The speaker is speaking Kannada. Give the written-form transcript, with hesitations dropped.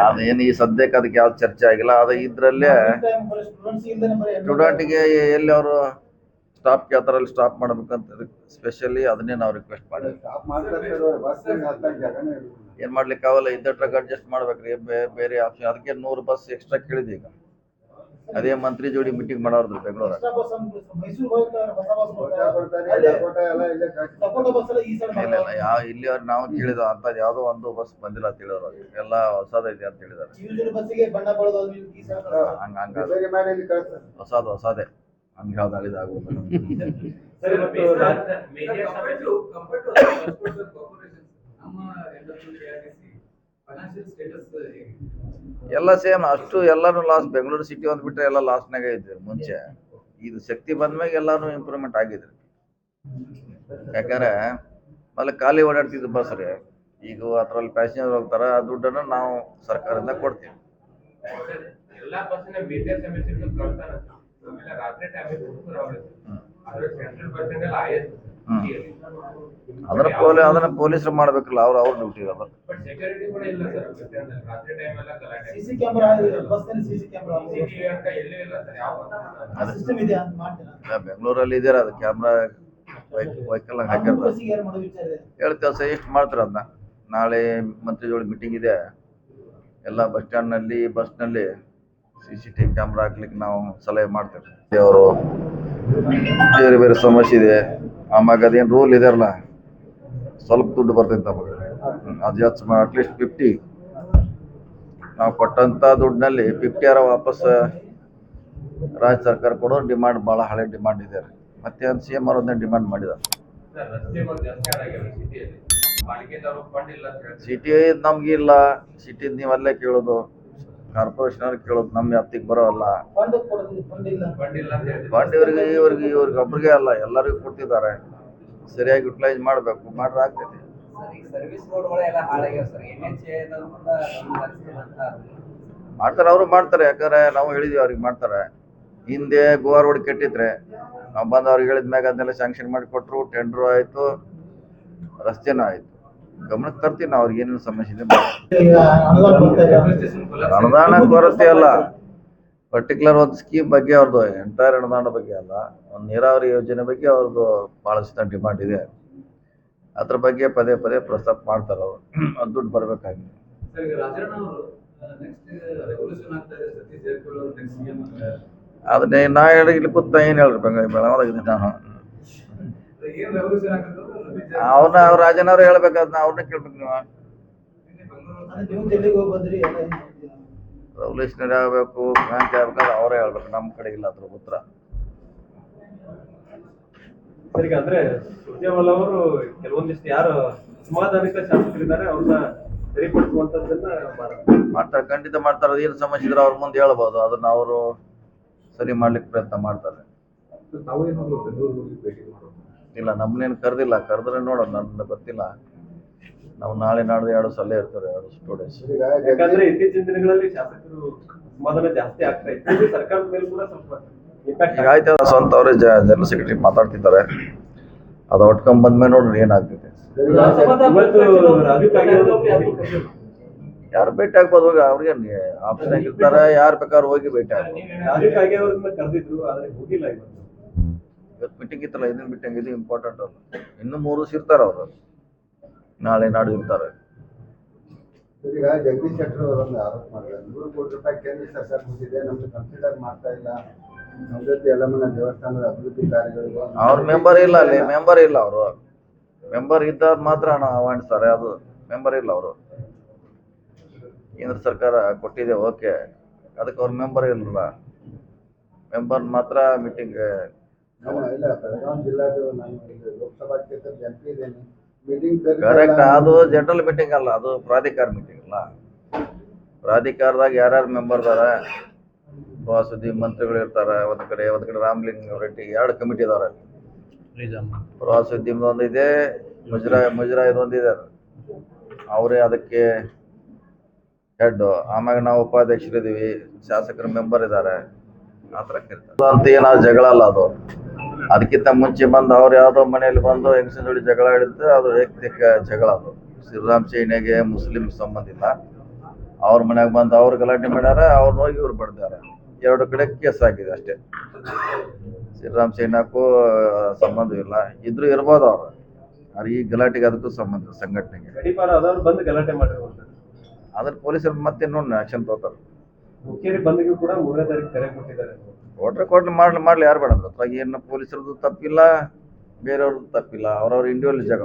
ಅದೇನು ಈ ಸದ್ಯಕ್ಕೆ ಅದಕ್ಕೆ ಯಾವ್ದು ಚರ್ಚೆ ಆಗಿಲ್ಲ. ಅದು ಇದ್ರಲ್ಲೇ ಸ್ಟೂಡೆಂಟ್ಗೆ ಎಲ್ಲಿ ಅವರು ಸ್ಟಾಪ್ ಕೇಳ್ತಾರಲ್ಲಿ ಸ್ಟಾಪ್ ಮಾಡ್ಬೇಕಂತ ಸ್ಪೆಷಲಿ ಅದನ್ನೇ ನಾವು ರಿಕ್ವೆಸ್ಟ್ ಮಾಡಿದ್ವಿ. ಏನ್ ಮಾಡ್ಲಿಕ್ಕೆ ಆಗಲ್ಲ, ಇದ್ದ ಟ್ರಕ್ ಅಡ್ಜಸ್ಟ್ ಮಾಡ್ಬೇಕ್ರಿ, ಬೇರೆ ಆಪ್ಷನ್. ಅದಕ್ಕೆ 100 ಬಸ್ ಎಕ್ಸ್ಟ್ರಾ ಕೇಳಿದ್ವಿ. ಈಗ ಅದೇ ಮಂತ್ರಿ ಜೋಡಿ ಮೀಟಿಂಗ್ ಮಾಡೋರು ಬೆಂಗಳೂರು. ಇಲ್ಲ ಯಾವ ಇಲ್ಲಿ ನಾವು ಕೇಳಿದ ಅಂತ ಯಾವ್ದೋ ಒಂದು ಬಸ್ ಬಂದಿಲ್ಲ ಅಂತ ಹೇಳಿದ್ರು. ಎಲ್ಲ ಹೊಸದೈತೆ ಅಂತ ಹೇಳಿದಾರೆ. ಹೊಸದೇ ಹಂಗ ಯಾವ್ದು ಇದಾಗುವುದು. ಎಲ್ಲ ಸೇಮ್ ಅಷ್ಟು ಎಲ್ಲಾನು ಲಾಸ್. ಬೆಂಗಳೂರು ಸಿಟಿ ಒಂದ್ ಬಿಟ್ರೆ ಎಲ್ಲ ಲಾಸ್ನಾಗ ಇದ್ವಿ ಮುಂಚೆ. ಇದು ಶಕ್ತಿ ಬಂದ್ಮ್ಯಾಗ ಎಲ್ಲಾನು ಇಂಪ್ರೂವ್ಮೆಂಟ್ ಆಗಿದ್ರಿ. ಯಾಕಂದ್ರೆ ಮೊದಲು ಖಾಲಿ ಓಡಾಡ್ತಿದ್ದು ಬಸ್ ರೀ. ಈಗ ಅದ್ರಲ್ಲಿ ಪ್ಯಾಸೆಂಜರ್ ಹೋಗ್ತಾರ, ಆ ದುಡ್ಡನ್ನು ನಾವು ಸರ್ಕಾರದಿಂದ ಕೊಡ್ತೀವಿ. ಅದನ್ನ ಪೊಲೀಸರು ಮಾಡ್ಬೇಕಲ್ಲ, ಅವ್ರ ಡ್ಯೂಟಿ ಇರೋದು. ಬೆಂಗಳೂರಲ್ಲಿ ಇದೆಯಲ್ಲ ಅದು ಕ್ಯಾಮ್ರಾ ವೆಹಿಕಲ್ ಹಾಕಿರ್ತಾರೆ. ಹೇಳ್ತೇವೆ ಸಜೆಸ್ಟ್ ಮಾಡ್ತಾರೆ ಅದನ್ನ. ನಾಳೆ ಮಂತ್ರಿ ಜೋಡಿ ಮೀಟಿಂಗ್ ಇದೆ. ಎಲ್ಲ ಬಸ್ ಸ್ಟ್ಯಾಂಡ್ನಲ್ಲಿ ಬಸ್ನಲ್ಲಿ CCTV ಕ್ಯಾಮ್ರಾ ಹಾಕ್ಲಿಕ್ಕೆ ನಾವು ಸಲಹೆ ಮಾಡ್ತೇವೆ. ಅವರು ಬೇರೆ ಬೇರೆ ಸಮಸ್ಯೆ ಇದೆ. ಆಮ್ಯಾಗ ಅದೇನು ರೂಲ್ ಇದೆಯಲ್ಲ, ಸ್ವಲ್ಪ ದುಡ್ಡು ಬರ್ತೈತೆ ನಮಗೆ. ಅದು ಜಾಸ್ತಿ ಅಟ್ಲೀಸ್ಟ್ 50 ನಾವು ಕೊಟ್ಟಂತ ದುಡ್ಡಿನಲ್ಲಿ 50 ವಾಪಸ್ ರಾಜ್ಯ ಸರ್ಕಾರ ಕೊಡೋ ಡಿಮಾಂಡ್ ಭಾಳ ಹಳೆ ಡಿಮಾಂಡ್ ಇದೆ. ಮತ್ತೆ ಅದು CM ಅವ್ರನ್ನ ಡಿಮಾಂಡ್ ಮಾಡಿದ್ದಾರೆ. ಸಿಟಿ ನಮ್ಗಿಲ್ಲ, ಸಿಟಿ ನೀವು ಅಲ್ಲೇ ಕೇಳೋದು, ಕಾರ್ಪೊರೇಷನ್ ಅವ್ರಿಗೆ ಕೇಳೋದು, ನಮ್ಮ ವ್ಯಾಪ್ತಿಗೆ ಬರೋಲ್ಲ. ಫಂಡ್ ಇವ್ರಿಗೆ ಒಬ್ರಿಗೆ ಅಲ್ಲ, ಎಲ್ಲರಿಗೂ ಕೊಡ್ತಿದ್ದಾರೆ. ಸರಿಯಾಗಿ ಯುಟಿಲೈಸ್ ಮಾಡಬೇಕು, ಮಾಡ್ರೆ ಆಗ್ತೈತಿ. ಮಾಡ್ತಾರೆ, ಅವರು ಮಾಡ್ತಾರೆ. ಯಾಕಂದ್ರೆ ನಾವು ಹೇಳಿದ್ವಿ ಅವ್ರಿಗೆ ಮಾಡ್ತಾರೆ. ಹಿಂದೆ ಗೋವಾ ರೋಡ್ ಕೆಟ್ಟಿದ್ರೆ ನಾವು ಬಂದು ಅವ್ರಿಗೆ ಹೇಳಿದ ಮ್ಯಾಗ ಅದನ್ನೆಲ್ಲ ಸ್ಯಾಂಕ್ಷನ್ ಮಾಡಿ ಕೊಟ್ಟರು. ಟೆಂಡರ್ ಆಯ್ತು, ರಸ್ತೆನೂ ಆಯ್ತು. ಗಮನಕ್ಕೆ ತರ್ತೀವಿ ನಾವು ಅವ್ರಿಗೆ ಏನೇನು ಸಮಸ್ಯೆ ಇದೆ. ಅನುದಾನ ಕೊರತೆ ಅಲ್ಲ, ಪರ್ಟಿಕ್ಯುಲರ್ ಒಂದು ಸ್ಕೀಮ್ ಬಗ್ಗೆ ಅವ್ರದ್ದು, ಎಂಟೈರ್ ಅನುದಾನ ಬಗ್ಗೆ ಅಲ್ಲ, ಒಂದು ನೀರಾವರಿ ಯೋಜನೆ ಬಗ್ಗೆ ಅವ್ರದ್ದು ಭಾಳಷ್ಟು ಡಿಮಾಂಡ್ ಇದೆ. ಅದ್ರ ಬಗ್ಗೆ ಪದೇ ಪದೇ ಪ್ರಸ್ತಾಪ ಮಾಡ್ತಾರೆ ಅವರು. ಅದು ದುಡ್ಡು ಬರ್ಬೇಕಾಗಿದೆ. ಅದನ್ನೇ ನಾ ಇಲ್ಲಿ ಕೂತ ಏನು ಹೇಳ್ರಿ, ಬೆಳಗಾವಿದಾಗ ನಾನು ಅವ್ರ ರಾಜನವ್ರು ಹೇಳ್ಬೇಕಾದ್ ಅವ್ರನ್ನ ಕೇಳ್ಬೇಕು. ನೀವು ರೆವಲ್ಯೂಷನರಿ ಆಗಬೇಕು, ಕ್ರಾಂತಿ ಆಗ್ಬೇಕಾದ್ರೆ ಅವರೇ ಹೇಳ್ಬೇಕು, ನಮ್ಮ ಕಡೆ ಇಲ್ಲ ಅದ್ರ ಉತ್ತರ. ಅಂದ್ರೆ ಸುರ್ಜೇವಾಲ ಅವರು ಕೆಲವೊಂದಿಷ್ಟು ಯಾರು ಅಸಮಾಧಾನಿತ ಶಾಸಕರಿದ್ದಾರೆ ಅವ್ರನ್ನ ಸರಿಪಡಿಸುವಂತದ್ದನ್ನ ಮಾಡ್ತಾರೆ, ಖಂಡಿತ ಮಾಡ್ತಾರೆ. ಅದೇನು ಸಮಸ್ಯೆ ಇದ್ರೆ ಅವ್ರ ಮುಂದೆ ಹೇಳ್ಬೋದು, ಅದನ್ನ ಅವರು ಸರಿ ಮಾಡ್ಲಿಕ್ಕೆ ಪ್ರಯತ್ನ ಮಾಡ್ತಾರೆ. ಇಲ್ಲ, ನಮ್ಮನ್ನೇನು ಕರೆದಿಲ್ಲ. ಕರೆದ್ರೆ ನೋಡೋಣ, ನನ್ನ ಗೊತ್ತಿಲ್ಲ. ನಾವು ನಾಳೆ ನಾಡ್ದು 2 ಸಲ ಇರ್ತಾರೆ, 2 ಸ್ಟೂಡೆಂಟ್ಸ್. ಯಾಕಂದ್ರೆ ಇತ್ತೀಚಿನ ದಿನಗಳಲ್ಲಿ ಶಾಸಕರು ಅಸಮಾಧಾನ ಜಾಸ್ತಿ ಆಗ್ತಾ ಇತ್ತು. ಸರ್ಕಾರದ ಮೇಲೆ ಕೂಡ ಸ್ವಲ್ಪ ಈಗ ಆಯ್ತು, ಸ್ವಂತ ಅವರೇ ಜನರಲ್ ಸೆಕ್ರೆಟರಿ ಮಾತಾಡ್ತಿದ್ದಾರೆ. ಅದು ಔಟ್ಕಮ್ ಬಂದ್ಮೇಲೆ ನೋಡ್ರಿ ಏನಾಗ್ತೈತೆ. ಯಾರು ಭೇಟಿ ಆಗ್ಬೋದು, ಹೋಗಿ ಅವ್ರಿಗೆ ಆಪ್ಷನ್ ಆಗಿರ್ತಾರೆ, ಯಾರು ಬೇಕಾದ್ರೂ ಹೋಗಿ ಭೇಟಿ ಆಗ್ಬೋದು. ಇವತ್ತು ಮೀಟಿಂಗ್ ಇತ್ತಲ್ಲ, ಇದನ್ನ ಮೀಟಿಂಗ್ ಇದು ಇಂಪಾರ್ಟೆಂಟ್ ಅಲ್ಲ. ಇನ್ನೂ 3 ದಿವಸ ಇರ್ತಾರೆ ಅವರು, ನಾಳೆ ನಾಡು ಇರ್ತಾರೆ. ಈಗ ಜಗದೀಶ್ ಶೆಟ್ಟರ್ ಅವರನ್ನು ಆರೋಪ ಮಾಡಿದ್ದಾರೆ. 100 ಕೋಟಿ ರೂಪಾಯಿ ಕೇಂದ್ರ ಸರ್ಕಾರ ಕೊಟ್ಟಿದೆ, ನಮ್ಗೆ ಕನ್ಸಿಡರ್ ಮಾಡ್ತಾ ಇಲ್ಲ. ಸೌದತ್ತಿ ಯಲ್ಲಮ್ಮನ ದೇವಸ್ಥಾನದ ಅಭಿವೃದ್ಧಿ ಕಾರ್ಯಗಳಿಗೆ ಅವ್ರ ಮೆಂಬರ್ ಇಲ್ಲ, ಅಲ್ಲಿ ಮೆಂಬರ್ ಇಲ್ಲ. ಅವರು ಮೆಂಬರ್ ಇದ್ದಾಗ ಮಾತ್ರ ನಾವು ಆಹ್ವಾನಿಸ್ತಾರೆ. ಅದು ಮೆಂಬರ್ ಇಲ್ಲ. ಅವರು ಕೇಂದ್ರ ಸರ್ಕಾರ ಕೊಟ್ಟಿದೆ, ಓಕೆ, ಅದಕ್ಕೆ ಅವ್ರ ಮೆಂಬರ್ ಇಲ್ಲ. ಮೆಂಬರ್ ಮಾತ್ರ ಮೀಟಿಂಗ್. ಇಲ್ಲ, ಬೆಳಗಾವಿ ಜಿಲ್ಲಾದು ನಾನು ಲೋಕಸಭಾ ಕ್ಷೇತ್ರದ MP ಇದ್ದೇನೆ. ಮೀಟಿಂಗ್ ಕರೆಕ್ಟ್, ಅದು ಜನರಲ್ ಮೀಟಿಂಗ್ ಅಲ್ಲ, ಅದು ಪ್ರಾಧಿಕಾರ ಮೀಟಿಂಗ್ ಅಲ್ಲ. ಪ್ರಾಧಿಕಾರದಾಗ ಯಾರ್ಯಾರು ಮೆಂಬರ್ ಇದಾರೆ, ಪ್ರವಾಸೋದ್ಯಮ ಮಂತ್ರಿಗಳು ಇರ್ತಾರೆ ಒಂದ್ ಕಡೆ ರಾಮಲಿಂಗ ರೆಡ್ಡಿ, 2 ಕಮಿಟಿ ಇದಾರೆ. ಪ್ರವಾಸೋದ್ಯಮದ ಒಂದಿದೆ, ಮುಜರಾಯಿ ಇದೊಂದಿದೆ. ಅವರೇ ಅದಕ್ಕೆ ಹೆಡ್. ಆಮ್ಯಾಗ ನಾವು ಉಪಾಧ್ಯಕ್ಷರಿದ್ದೀವಿ, ಶಾಸಕರ ಮೆಂಬರ್ ಇದ್ದಾರೆ. ಆ ಥರ ಕೇಳ್ತಾರೆ ಅಂತ ಏನಾದ್ರು ಜಗಳ ಅಲ್ಲ ಅದು. ಅದಕ್ಕಿಂತ ಮುಂಚೆ ಬಂದು ಅವ್ರು ಯಾವುದೋ ಮನೆಯಲ್ಲಿ ಬಂದು ಹೆಂಗಸಿನ ಜೋಡಿ ಜಗಳ ಹಿಡಿದ್ರೆ ಅದು ವೈಯಕ್ತಿಕ ಜಗಳ. ಅದು ಶ್ರೀರಾಮ್ ಸೇನೆಗೆ ಮುಸ್ಲಿಂ ಸಂಬಂಧ ಇಲ್ಲ. ಅವ್ರ ಮನ್ಯಾಗ ಬಂದು ಅವ್ರು ಗಲಾಟೆ ಮಾಡ್ಯಾರ, ಅವ್ರನ್ನ ಹೋಗಿ ಇವ್ರು ಬಡ್ದಾರ. 2 ಕಡೆ ಕೇಸ್ ಆಗಿದೆ ಅಷ್ಟೇ. ಶ್ರೀರಾಮ್ ಸೇನಾಕ್ಕೂ ಸಂಬಂಧ ಇಲ್ಲ, ಇದ್ರೂ ಇರ್ಬೋದು ಅವ್ರು. ಆದ್ರೆ ಈ ಗಲಾಟೆಗೆ ಅದಕ್ಕೂ ಸಂಬಂಧ ಇಲ್ಲ, ಸಂಘಟನೆಗೆ. ಗಡಿಪಾರ ಆದವ್ರು ಬಂದು ಗಲಾಟೆ ಮಾಡಿರುವಂತದ್ದು. ಅದ್ರ ಪೊಲೀಸರು ಮತ್ತೆ ನೋಡಿ ಆಕ್ಷನ್ ತಗೋತಾರೆ. ಹುಕ್ಕೇರಿ ಬಂದ್ಗೂ ಕೂಡ 3ನೇ ತಾರೀಕು ಕರೆ ಕೊಟ್ಟಿದ್ದಾರೆ. ಕೊಟ್ರೆ ಮಾಡ್ಲಿ ಯಾರು ಬೇಡ ಅದ್ರಾಗ ಏನು ಪೊಲೀಸರದ್ದು ತಪ್ಪಿಲ್ಲ, ಬೇರೆಯವ್ರದ್ದು ತಪ್ಪಿಲ್ಲ, ಅವ್ರವ್ರ ಇಂಡಿವಿಜುವಲ್ ಜಾಗ.